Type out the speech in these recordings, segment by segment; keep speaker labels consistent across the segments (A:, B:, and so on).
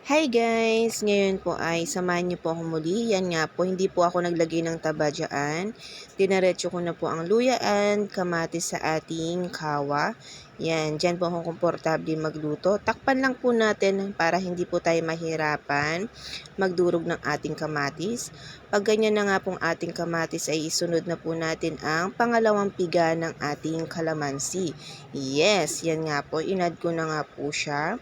A: Hi guys! Ngayon po ay samahan niyo po ako muli. Yan nga po, hindi po ako naglagay ng taba dyan. Dinaretso ko na po ang luyaan, kamatis sa ating kawa. Yan, dyan po ako komportable magluto. Takpan lang po natin para hindi po tayo mahirapan magdurog ng ating kamatis. Pag ganyan na nga pong ating kamatis ay isunod na po natin ang pangalawang piga ng ating kalamansi. Yes, yan nga po, inad ko na nga po siya.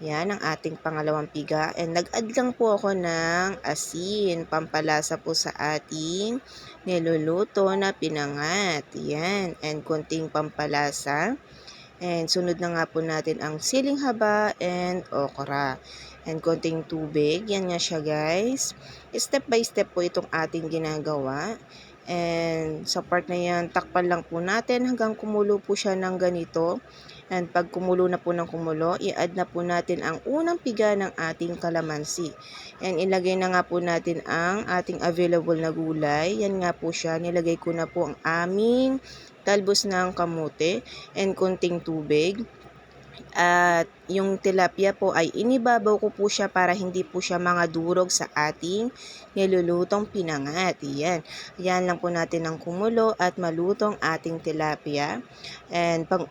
A: Yan ang ating pangalawang piga. And nag-add lang po ako ng asin, pampalasa po sa ating niluluto na pinangat. Yan. And konting pampalasa. And sunod na nga po natin ang siling haba and okra. And konting tubig. Yan nga siya guys. Step by step po itong ating ginagawa. And sa part na yan, takpan lang po natin hanggang kumulo po siya ng ganito. And pag kumulo na po ng kumulo, i-add na po natin ang unang piga ng ating kalamansi. And ilagay na nga po natin ang ating available na gulay. Yan nga po siya. Nilagay ko na po ang aming talbos ng kamote and konting tubig. At yung tilapia po ay inibabaw ko po siya para hindi po siya mga durog sa ating nilulutong pinangat. Yan. Yan lang po natin ang kumulo at malutong ating tilapia. And pag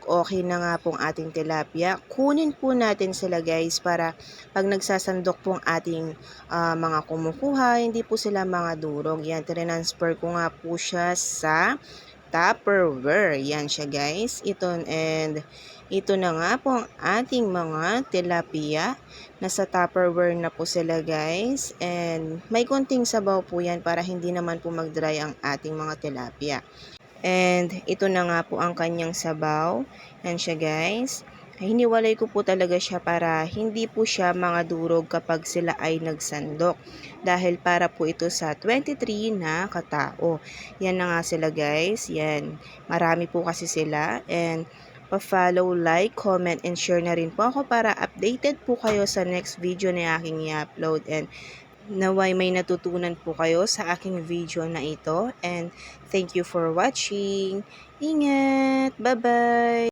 A: okay na nga pong ating tilapia, kunin po natin sila guys para pag nagsasandok pong ating mga kumukuha, hindi po sila mga durog. Yan, transfer ko nga po siya sa Tupperware. Yan siya guys. Ito na nga po ang ating mga tilapia. Nasa Tupperware na po sila guys. And may konting sabaw po yan para hindi naman po mag-dry ang ating mga tilapia. And ito na nga po ang kanyang sabaw. Yan siya guys. Hiniwalay ko po talaga siya para hindi po siya mga durog kapag sila ay nagsandok. Dahil para po ito sa 23 na katao. Yan na nga sila guys. Yan. Marami po kasi sila. And pa-follow, like, comment, and share na rin po ako para updated po kayo sa next video na aking i-upload. And naway may natutunan po kayo sa aking video na ito. And thank you for watching. Ingat! Bye-bye!